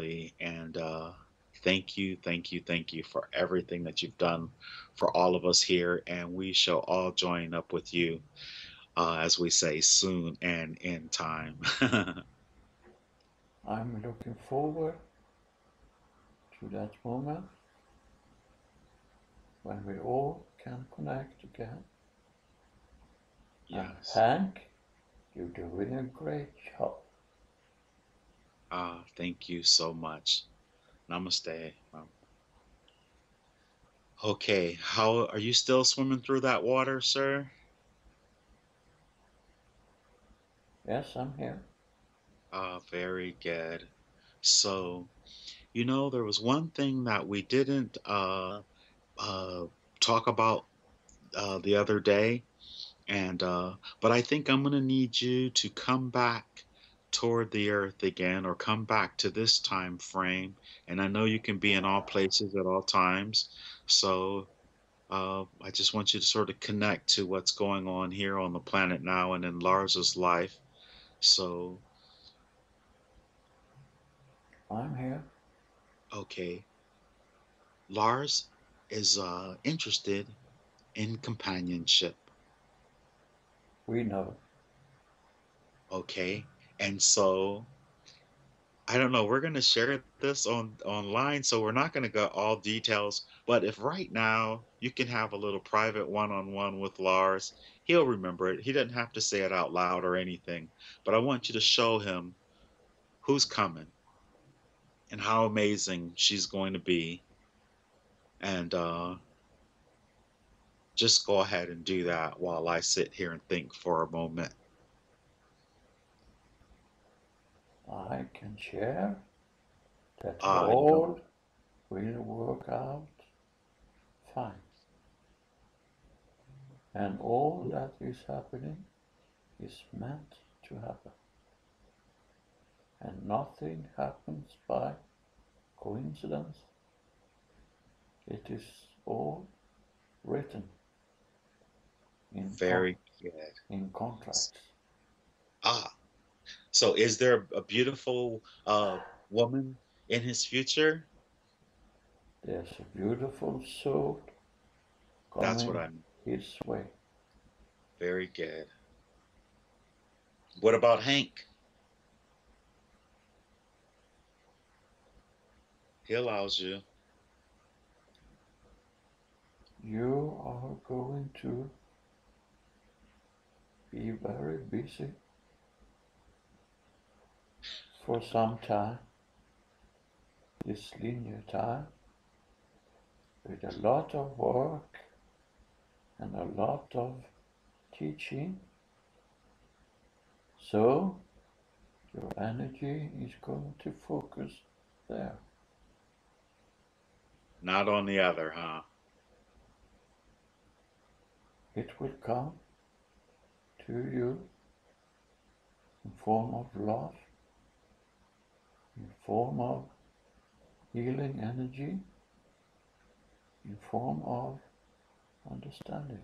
And thank you for everything that you've done for all of us here. And we shall all join up with you, as we say, soon and in time. I'm looking forward to that moment when we all can connect again. And Yes. Hank, you're doing a great job. Thank you so much. Namaste. Okay, how are you still swimming through that water, sir? Yes, I'm here. Very good. So, there was one thing that we didn't uh, talk about the other day, and but I think I'm gonna need you to come back toward the earth again, or come back to this time frame. And I know you can be in all places at all times, so I just want you to sort of connect to what's going on here on the planet now and in Lars's life. So, I'm here. okay, Lars is interested in companionship. We know. Okay, and so I don't know. We're going to share this on online, so we're not going to go all details. But if right now you can have a little private one-on-one with Lars, he'll remember it. He doesn't have to say it out loud or anything. But I want you to show him who's coming and how amazing she's going to be, and just go ahead and do that while I sit here and think for a moment. I can share that You don't. all will work out fine. And all that is happening is meant to happen. And nothing happens by coincidence. It is all written in, Very good. in contracts. Ah, so is there a beautiful woman in his future? There's a beautiful soul That's what coming I mean. his way. Very good. What about Hank? He allows you. You are going to be very busy for some time, this linear time, with a lot of work and a lot of teaching. So your energy is going to focus there. Not on the other, huh? It will come to you in form of love, in form of healing energy, in form of understanding.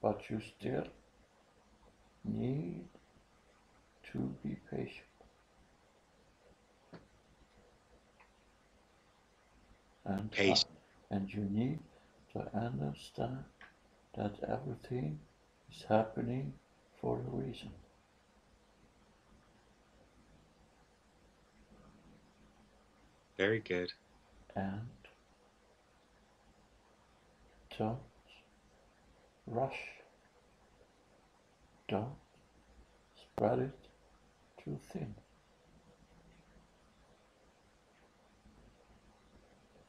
But you still need to be patient. And, uh, Patient. and you need to understand that everything is happening for a reason. Very good. And don't rush, don't spread it too thin.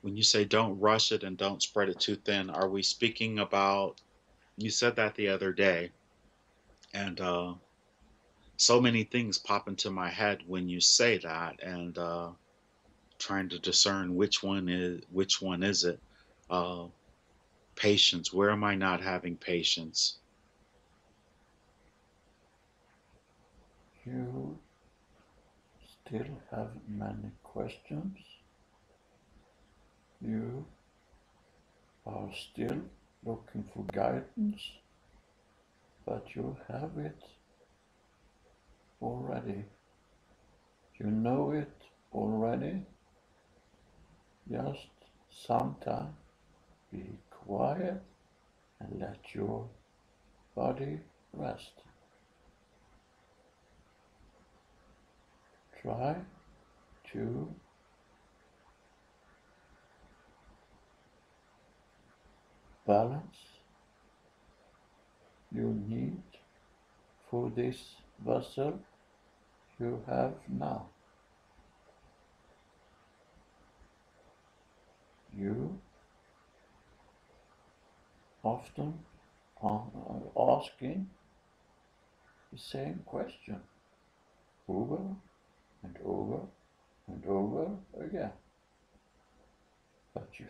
When you say don't rush it and don't spread it too thin, are we speaking about, you said that the other day, and so many things pop into my head when you say that, and trying to discern which one is it. Uh, Patience. Where am I not having patience? You still have many questions. You are still looking for guidance, but you have it already. You know it already. Just sometime be quiet and let your body rest. Try to balance you need for this vessel you have now. You often are asking the same question over and over and over again, but you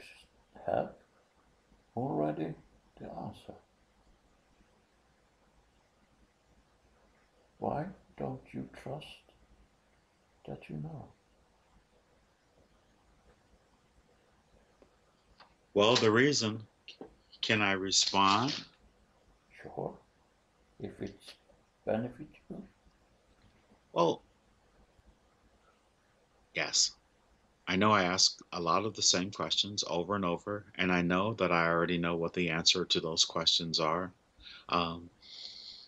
have already the answer. Why don't you trust that you know? Well, the reason, can I respond? Sure, if it's beneficial. Well, yes. I know I ask a lot of the same questions over and over, and I know that I already know what the answer to those questions are. Um,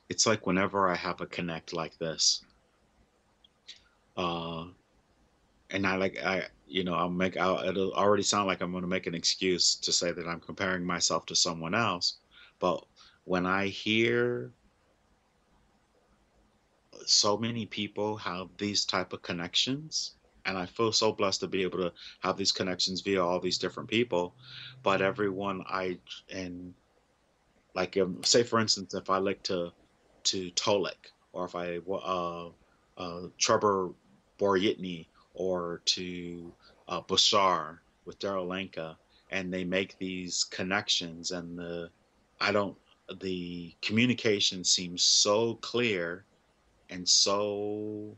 it's like whenever I have a connect like this, uh, and it'll already sound like I'm going to make an excuse to say that I'm comparing myself to someone else. But when I hear so many people have these type of connections, and I feel so blessed to be able to have these connections via all these different people, but everyone I and like say for instance, if I like to Tolik, or if I Trevor Boryitny, or to Bashar with Daryl Lanka, and they make these connections, and I don't the communication seems so clear and so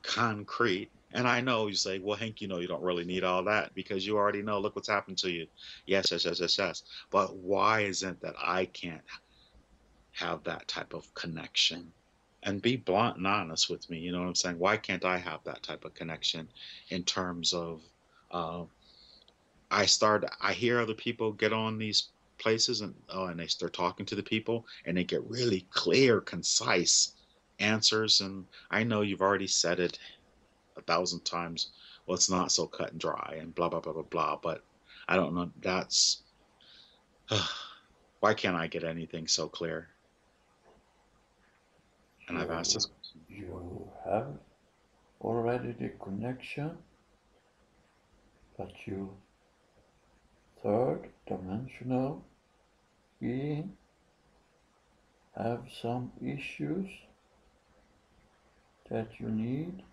concrete. And I know you say, well, Hank, you don't really need all that because you already know, look what's happened to you. Yes, yes, yes, yes, yes. But why isn't that I can't have that type of connection? And be blunt and honest with me. You know what I'm saying? Why can't I have that type of connection in terms of uh, I hear other people get on these places, and they start talking to the people, and they get really clear, concise answers. And I know you've already said it a thousand times. Well, it's not so cut and dry and blah blah blah blah blah. But I don't know. That's why can't I get anything so clear? And I've asked this You, question before. you have already the connection, but you third dimensional being have some issues that you need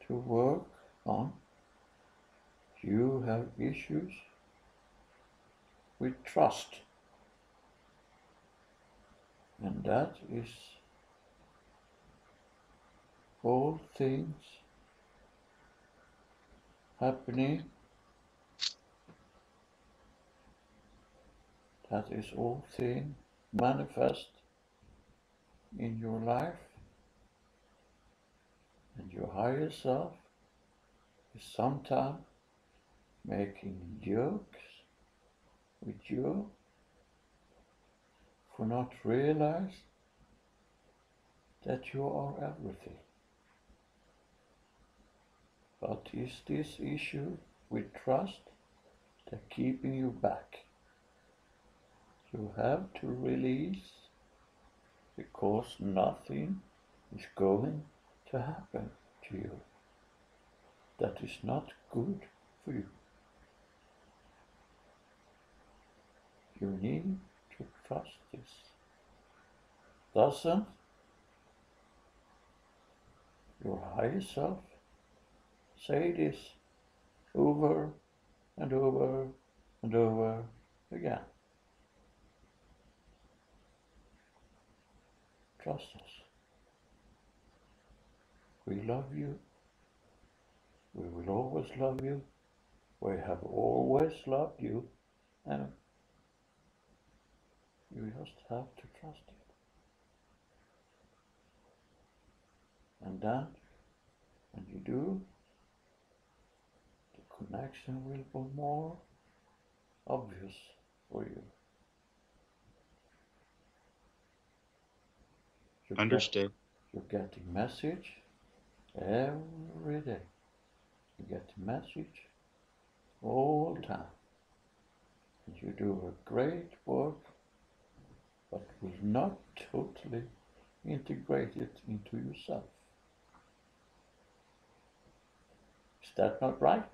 to work on. You have issues with trust, and that is all things happening. That is all things manifest in your life, and your higher self is sometimes making jokes with you for not realize that you are everything. But is this issue with trust that keeping you back? You have to release because nothing is going to happen to you that is not good for you. You need to trust this. Doesn't your higher self say this over and over and over again? Trust us. We love you. We will always love you. We have always loved you, and you just have to trust it. And then, when you do, the connection will be more obvious for you. You get, Understood. you're getting message every day. You get message all the time. And you do a great work, but will not totally integrate it into yourself. Is that not right?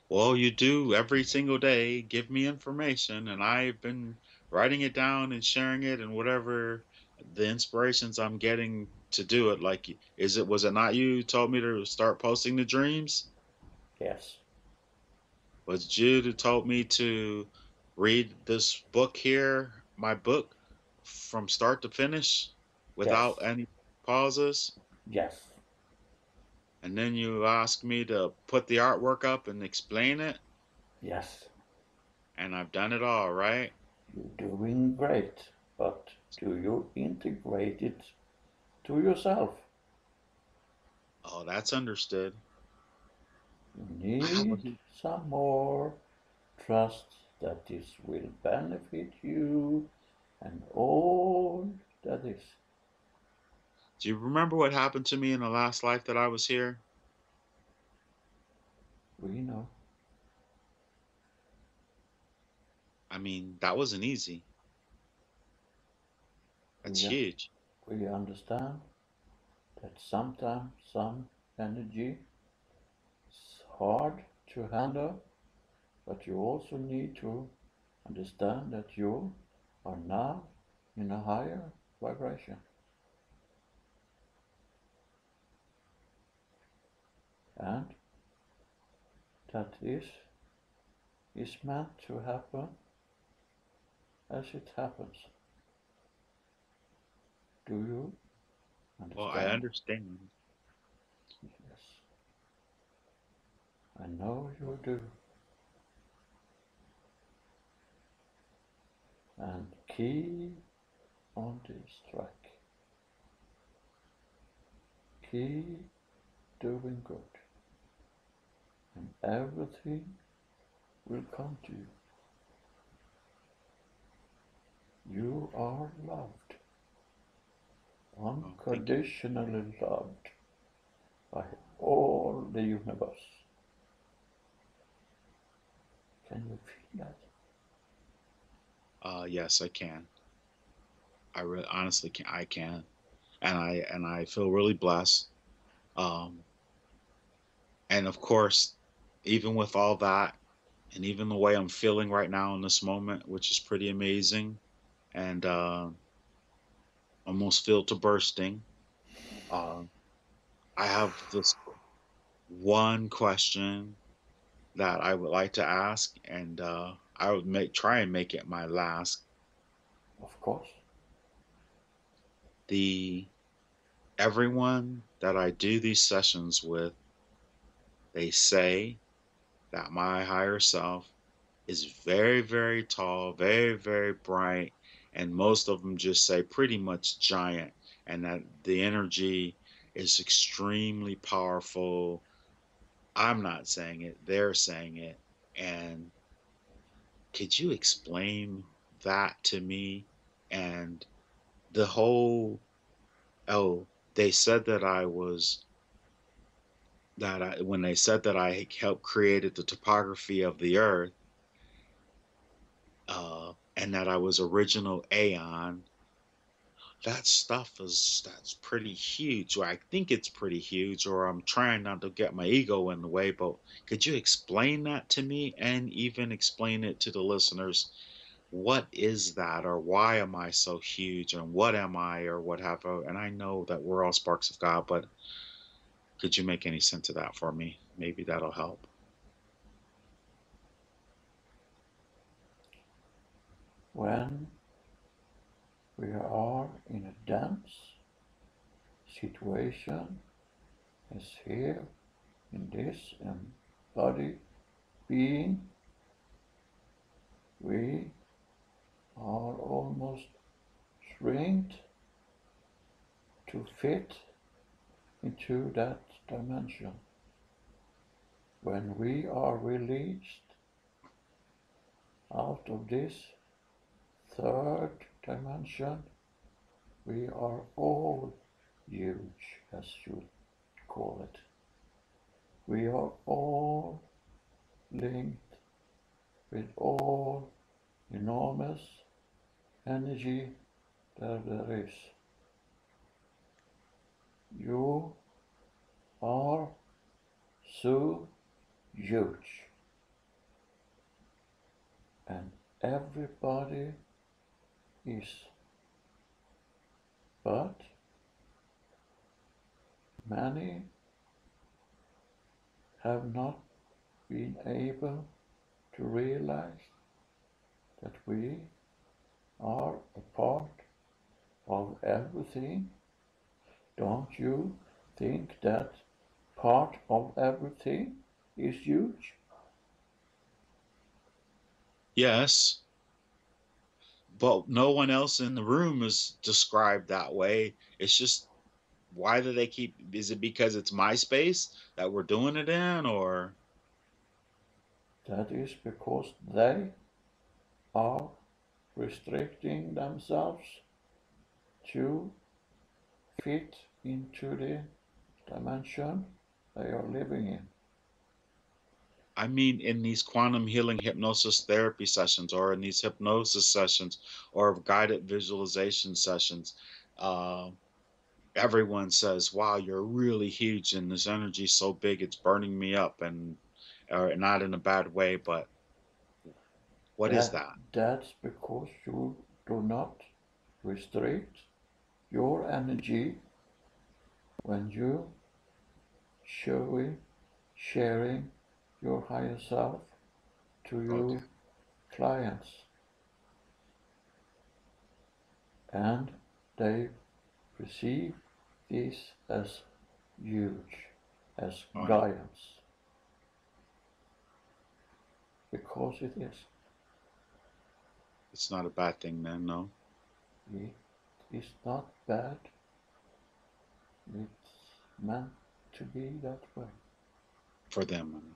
Well, you do every single day give me information, and I've been writing it down and sharing it, and whatever the inspirations I'm getting to do it. Like, was it not you who told me to start posting the dreams? Yes. Was it you who told me to read this book here, my book, from start to finish Yes. without any pauses? Yes. And then you asked me to put the artwork up and explain it, Yes. and I've done it all, right? You're doing great. But do you integrate it to yourself? Oh, that's understood. You I need wasn't. some more trust that this will benefit you and all that is. Do you remember what happened to me in the last life that I was here? We know. I mean, that wasn't easy. That's We, huge. we understand that sometimes some energy is hard to handle, but you also need to understand that you are now in a higher vibration and that is meant to happen as it happens. Do you Well, I understand? understand. Yes, I know you do. And keep on this track. Keep doing good, and everything will come to you. You are loved, Oh, thank you. unconditionally loved by all the universe. Can you feel that? Yes, I can. I honestly can. I can, and I feel really blessed. Um, and of course, even with all that, and even the way I'm feeling right now in this moment, which is pretty amazing, and almost filled to bursting. Uh, I have this one question that I would like to ask, and I would try and make it my last. Of course. The Everyone that I do these sessions with, they say that my higher self is very, very tall, very, very bright, and most of them just say pretty much giant, and that the energy is extremely powerful. I'm not saying it, they're saying it. And could you explain that to me? And the whole, oh, they said that when they said that I helped created the topography of the earth, and that I was original Aeon, that stuff that's pretty huge. Or I think it's pretty huge, or I'm trying not to get my ego in the way. But could you explain that to me and even explain it to the listeners? What is that, or why am I so huge, and what am I, or what have I? And I know that we're all sparks of God, but could you make any sense of that for me? Maybe that'll help. When we are in a dense situation, as here in this embodied being, we are almost shrinked to fit. into that dimension. When we are released out of this third dimension, we are all huge, as you call it. We are all linked with all enormous energy that there is. You are so huge, and everybody is. But many have not been able to realize that we are a part of everything. Don't you think that part of everything is huge? Yes, but no one else in the room is described that way. It's just, why do they keep, is it because it's my space that we're doing it in, or That is because they are restricting themselves to fit into the dimension they are living in. I mean in these quantum healing hypnosis therapy sessions, or in these hypnosis sessions, or guided visualization sessions, uh, everyone says, wow, you're really huge and this energy is so big it's burning me up, and or not in a bad way, but what is That that? that's because you do not restrict your energy when you showing sharing your higher self to Okay. your clients, and they perceive this as huge, as Oh, no, giants, because it is. it's not a bad thing then, no, It is not bad, it's meant to be that way for them. I mean.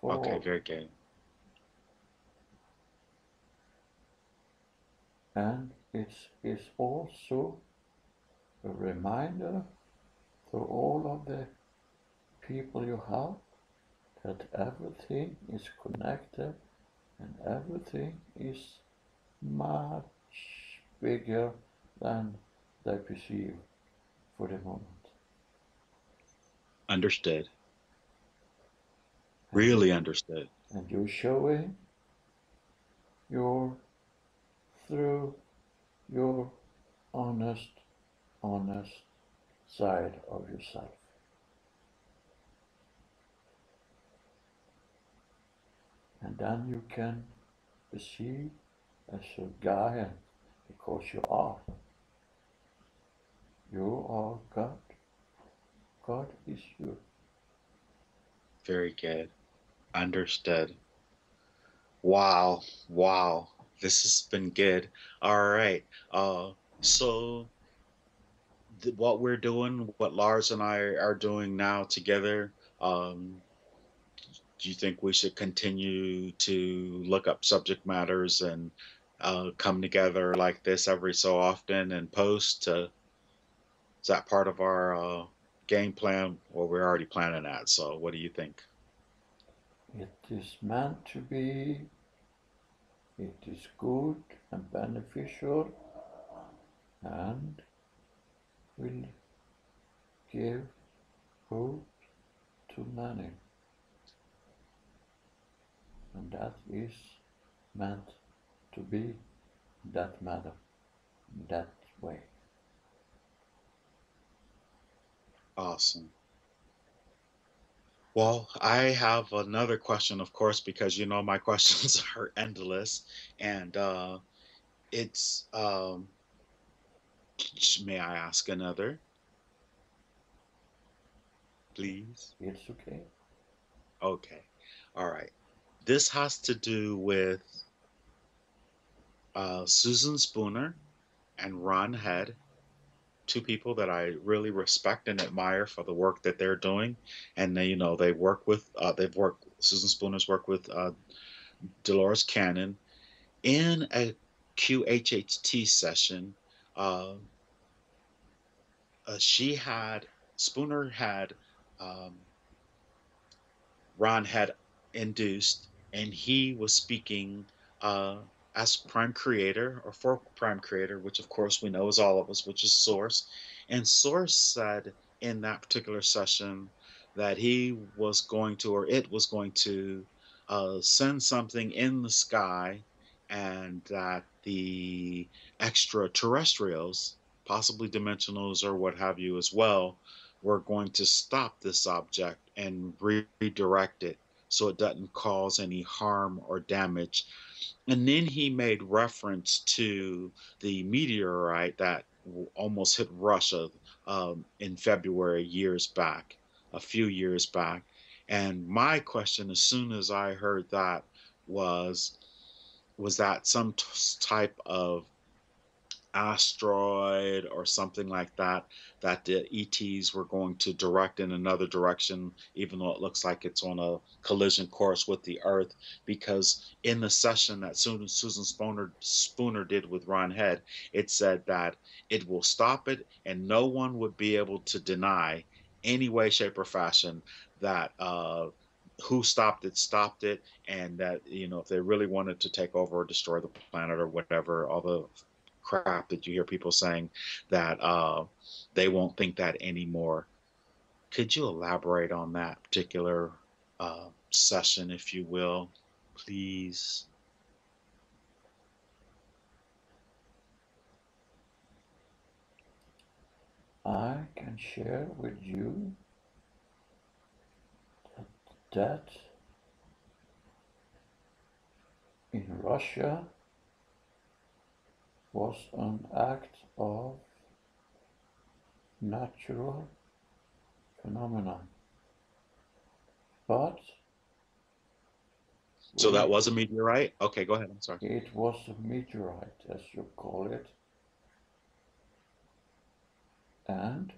for Okay, all. very good. And it is also a reminder for all of the people you have that everything is connected and everything is much bigger than they perceive for the moment. Understood. And you Really understood. and you're showing your through your honest, honest side of yourself. And then you can perceive as a guy because you are. You are God. God is you. Very good. Understood. Wow. Wow. This has been good. All right. So what we're doing, what Lars and I are doing now together, do you think we should continue to look up subject matters and come together like this every so often and post to, is that part of our game plan? Well, we're already planning that. So what do you think? It is meant to be. It is good and beneficial and will give hope to many. And that is meant to be that matter, that way. Awesome. Well, I have another question, of course, because you know my questions are endless, and it's may I ask another, please? It's okay. Okay. All right. This has to do with Susan Spooner and Ron Head. two people that I really respect and admire for the work that they're doing, and they work with Susan Spooner's worked with Dolores Cannon in a QHHT session. Uh, she had Spooner had um, Ron had induced, and he was speaking uh, as Prime Creator or for Prime Creator, which of course we know is all of us, which is Source. And Source said in that particular session that he was going to, or it was going to, send something in the sky, and that the extraterrestrials, possibly dimensionals or what have you as well, we're going to stop this object and redirect it so it doesn't cause any harm or damage. And then he made reference to the meteorite that almost hit Russia in February years back, a few years back. And my question, as soon as I heard that, was was that some type of asteroid or something like that, that the ETs were going to direct in another direction, even though it looks like it's on a collision course with the Earth. Because in the session that Susan Spooner did with Ron Head, it said that it will stop it, and no one would be able to deny any way, shape, or fashion that who stopped it, and that if they really wanted to take over or destroy the planet or whatever, all the crap that you hear people saying, that they won't think that anymore. Could you elaborate on that particular session, if you will, please? I can share with you that in Russia was an act of natural phenomenon. But So that we, was a meteorite? Okay, go ahead. I'm sorry. it was a meteorite, as you call it, and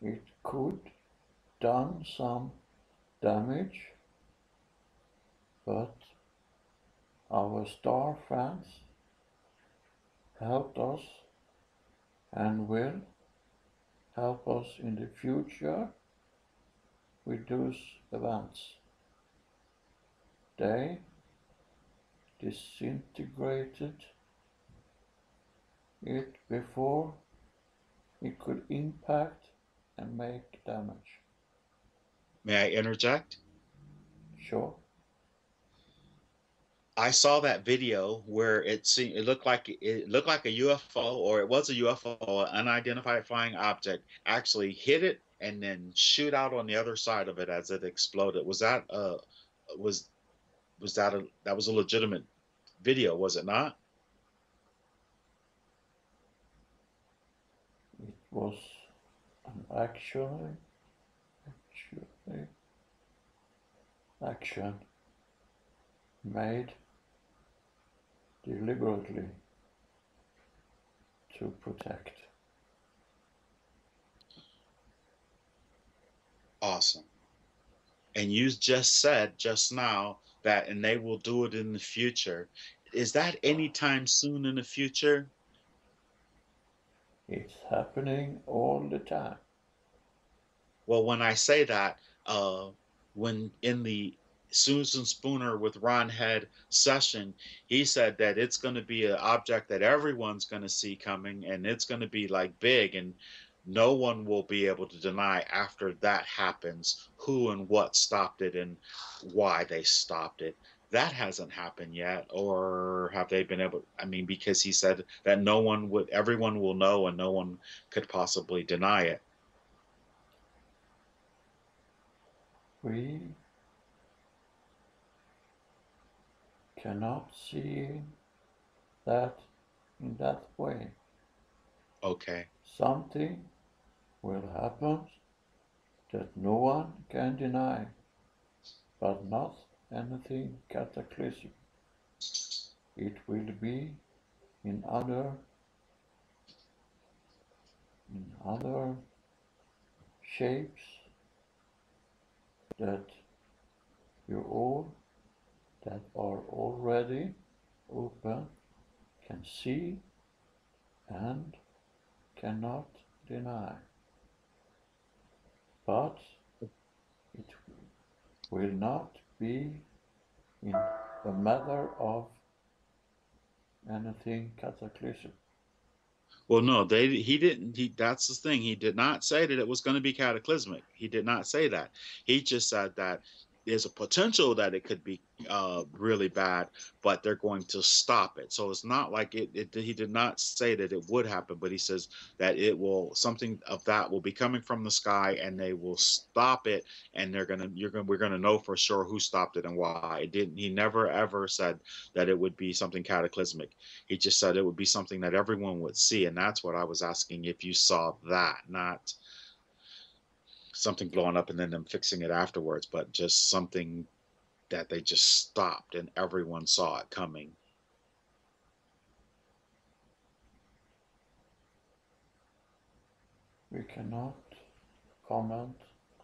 it could done some damage, but our star fans helped us and will help us in the future with those events. They disintegrated it before it could impact and make damage. May I interject? Sure, I saw that video where it looked like a UFO, or it was a UFO, an unidentified flying object, actually hit it and then shoot out on the other side of it as it exploded. Was that was a legitimate video, was it not? it was an actually action made deliberately to protect. Awesome. And you just said just now that, and they will do it in the future. Is that anytime soon in the future? It's happening all the time. Well, when I say that, when in the Susan Spooner with Ron Head session, he said that it's going to be an object that everyone's going to see coming, and it's going to be like big, and no one will be able to deny after that happens who and what stopped it and why they stopped it. That hasn't happened yet, or have they been able? I mean, because he said that everyone will know, and no one could possibly deny it. We cannot see that in that way. Okay. Something will happen that no one can deny, but not anything cataclysmic. It will be in other in other shapes that you all that are already open can see and cannot deny. But it will not be in the matter of anything cataclysmic. Well, no, he didn't. That's the thing. He did not say that it was going to be cataclysmic. He did not say that. He just said that there's a potential that it could be really bad, but they're going to stop it. So it's not like he did not say that it would happen, but he says that it will something of that will be coming from the sky, and they will stop it, and we're gonna know for sure who stopped it and why. It didn't. He never ever said that it would be something cataclysmic. He just said it would be something that everyone would see, and that's what I was asking if you saw that, not something blowing up and then them fixing it afterwards, but just something that they just stopped and everyone saw it coming. We cannot comment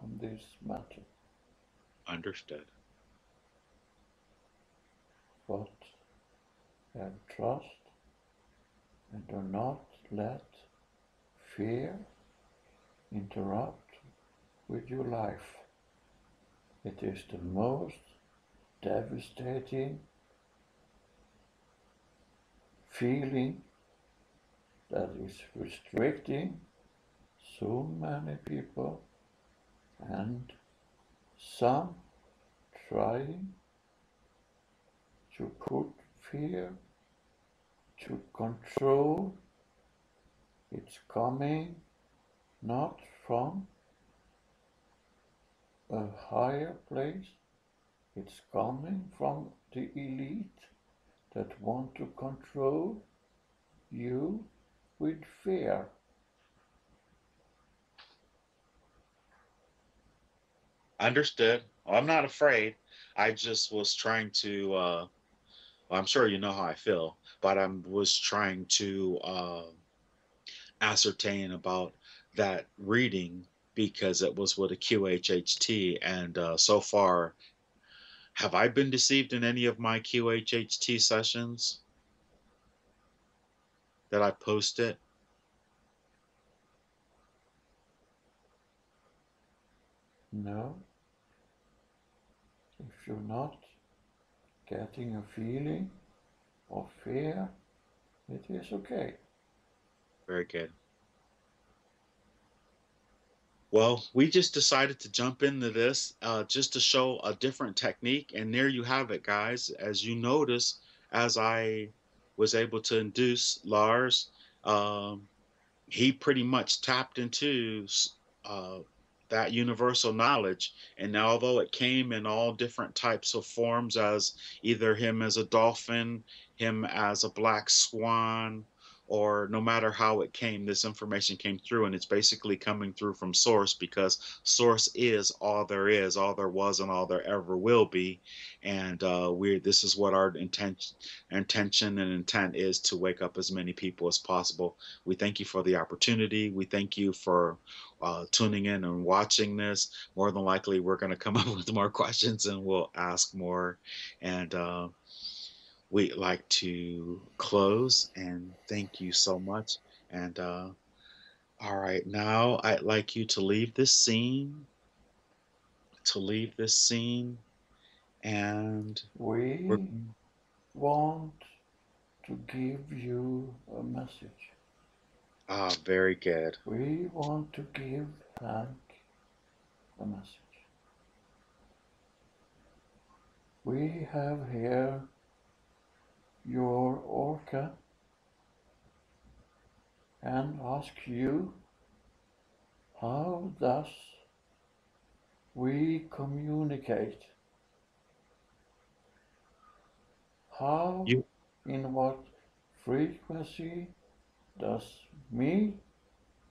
on this matter, Understood. but have trust and do not let fear interrupt with your life. It is the most devastating feeling that is restricting so many people and some trying to put fear to control. It's coming not from a higher place, it's coming from the elite that want to control you with fear. Understood. Well, I'm not afraid. I just was trying to well, I'm sure you know how I feel, but I was trying to ascertain about that reading because it was with a QHHT, and so far, have I been deceived in any of my QHHT sessions that I posted? No, if you're not getting a feeling of fear, it is okay. Very good. Well, we just decided to jump into this just to show a different technique. And there you have it, guys. As you notice, as I was able to induce Lars, um, he pretty much tapped into uh, that universal knowledge. And although it came in all different types of forms, as either him as a dolphin, him as a black swan, or no matter how it came, this information came through, and it's basically coming through from source because source is all there was, and all there ever will be. And we're this is what our intention and intent is to wake up as many people as possible. We thank you for the opportunity. We thank you for tuning in and watching this. More than likely, we're going to come up with more questions and we'll ask more. And we'd like to close and thank you so much. And all right, now I'd like you to leave this scene, and we're We want to give you a message. very good. We want to give Hank a message. We have here your orca and ask you, how does we communicate? How, You in what frequency does me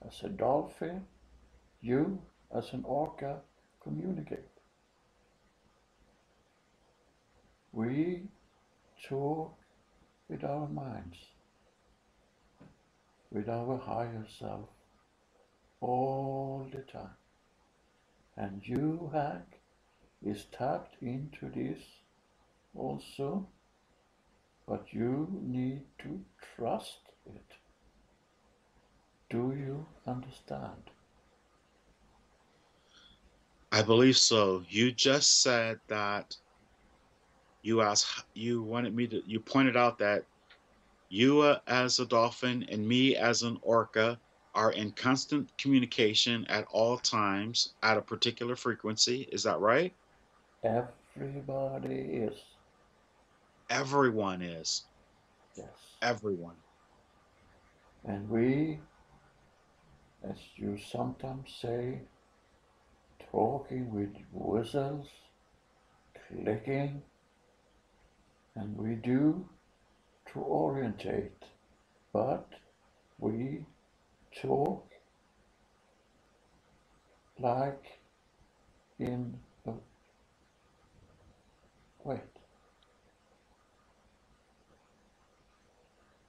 as a dolphin, you as an orca communicate? We talk with our minds, with our higher self. all the time. And QHHT is tapped into this also, but you need to trust it. Do you understand? I believe so. You just said that you wanted me to, you pointed out that you as a dolphin and me as an orca are in constant communication at all times at a particular frequency. Is that right? Everybody is. Everyone is. Yes. Everyone. And we, as you sometimes say, talking with whistles, clicking, and we do to orientate, but we talk like in a wait.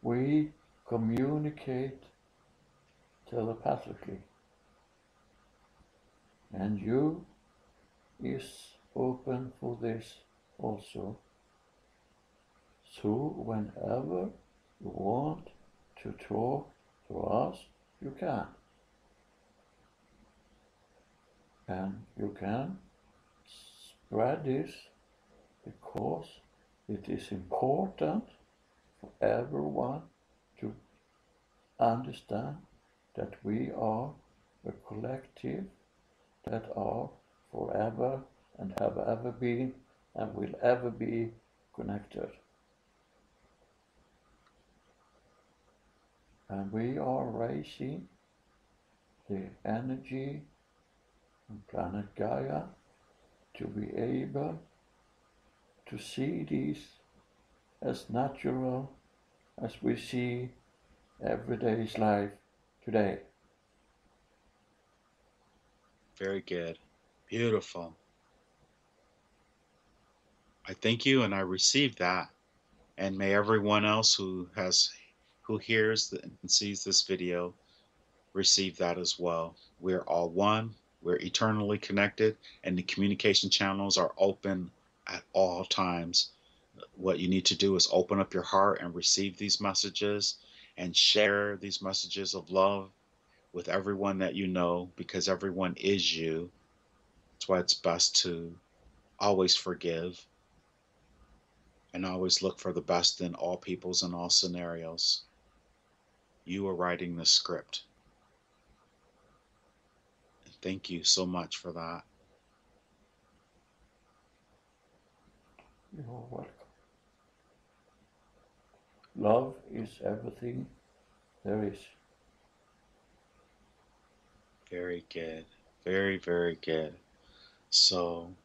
We communicate telepathically, and you is open for this also. So whenever you want to talk to us, you can. And you can spread this because it is important for everyone to understand that we are a collective that are forever and have ever been and will ever be connected. And we are raising the energy on planet Gaia to be able to see these as natural as we see everyday's life today. Very good. Beautiful. I thank you and I receive that. And may everyone else who hears and sees this video receive that as well. We're all one, we're eternally connected, and the communication channels are open at all times. What you need to do is open up your heart and receive these messages and share these messages of love with everyone that you know because everyone is you. That's why it's best to always forgive and always look for the best in all peoples and all scenarios. You are writing the script. And thank you so much for that. You're welcome. Love is everything there is. Very good. Very, very good. So,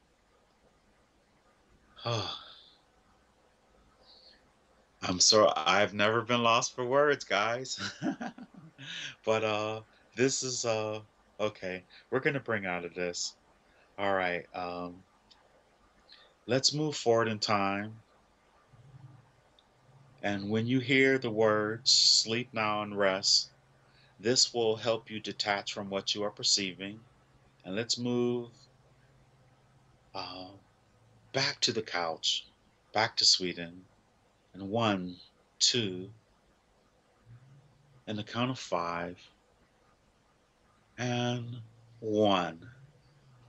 I've never been lost for words, guys. But this is okay. We're gonna bring out of this. All right. Let's move forward in time. And when you hear the words sleep now and rest, this will help you detach from what you are perceiving. And let's move uh, back to the couch, back to Sweden. And one, two, and the count of five, and one,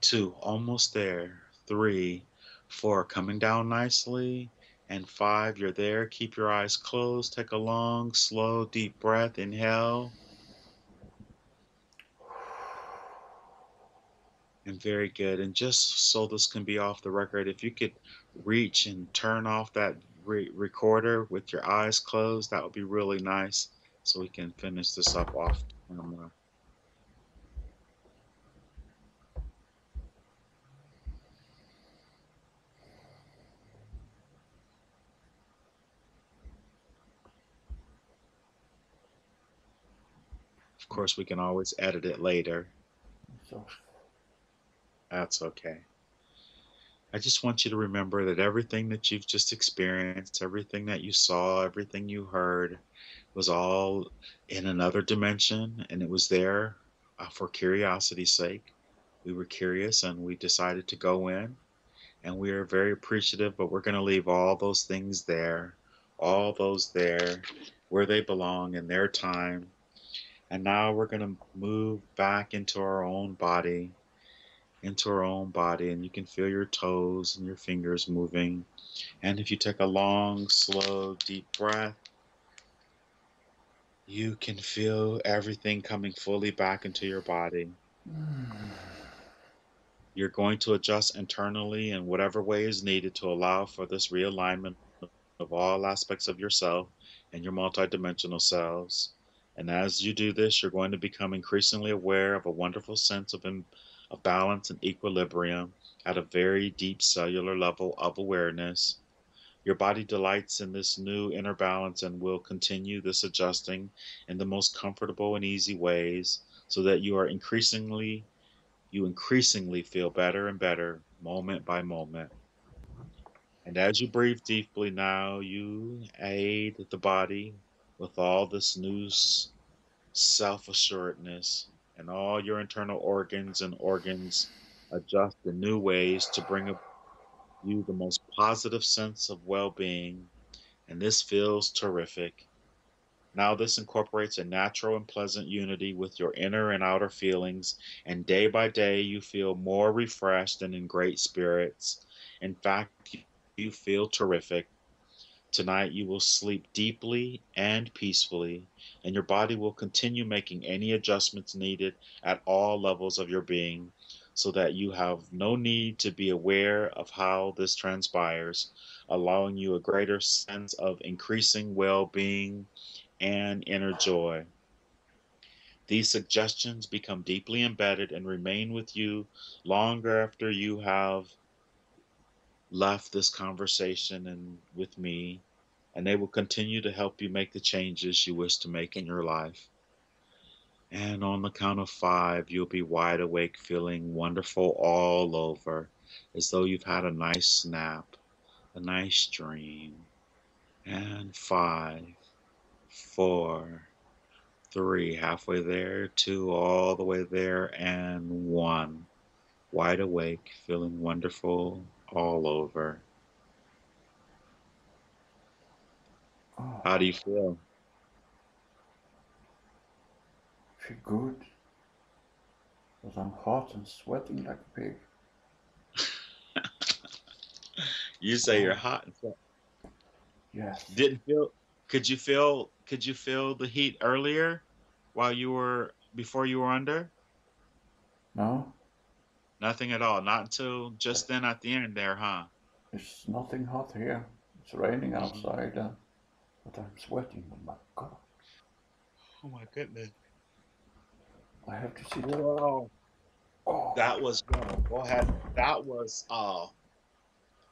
two, almost there. Three, four, coming down nicely. And five, you're there. Keep your eyes closed. Take a long, slow, deep breath. Inhale. And very good. And just so this can be off the record, if you could reach and turn off that recorder with your eyes closed, that would be really nice. So we can finish this up off camera. Of course, we can always edit it later. So That's okay. I just want you to remember that everything that you've just experienced, everything that you saw, everything you heard was all in another dimension and it was there for curiosity's sake. We were curious and we decided to go in, and we are very appreciative, but we're going to leave all those things there, all those there where they belong in their time. And now we're going to move back into our own body, and you can feel your toes and your fingers moving. And if you take a long, slow, deep breath, you can feel everything coming fully back into your body. You're going to adjust internally in whatever way is needed to allow for this realignment of all aspects of yourself and your multidimensional selves. And as you do this, you're going to become increasingly aware of a wonderful sense of balance and equilibrium at a very deep cellular level of awareness. Your body delights in this new inner balance and will continue this adjusting in the most comfortable and easy ways so that you increasingly feel better and better moment by moment. And as you breathe deeply now, you aid the body with all this new self assuredness, and all your internal organs adjust in new ways to bring you the most positive sense of well being. And this feels terrific. Now, this incorporates a natural and pleasant unity with your inner and outer feelings, and day by day, you feel more refreshed and in great spirits. In fact, you feel terrific. Tonight, you will sleep deeply and peacefully, and your body will continue making any adjustments needed at all levels of your being, so that you have no need to be aware of how this transpires, allowing you a greater sense of increasing well being and inner joy. These suggestions become deeply embedded and remain with you longer after you have left this conversation and with me, and they will continue to help you make the changes you wish to make in your life. And on the count of five, you'll be wide awake, feeling wonderful all over, as though you've had a nice nap, a nice dream. And five, four, three, halfway there, two, all the way there, and one. Wide awake, feeling wonderful all over. How do Oh, you feel? feel good, but I'm hot and sweating like a pig. You say you're Oh, hot and so yes. didn't feel could you feel the heat earlier while you were before you were under? No, Nothing at all. Not until just then at the end there, huh? it's nothing hot here. It's raining Hmm. outside, but I'm sweating. Oh my god. Oh my goodness. I have to sit up. Whoa. Oh, That was go ahead. That was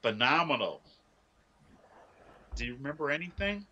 phenomenal. Do you remember anything?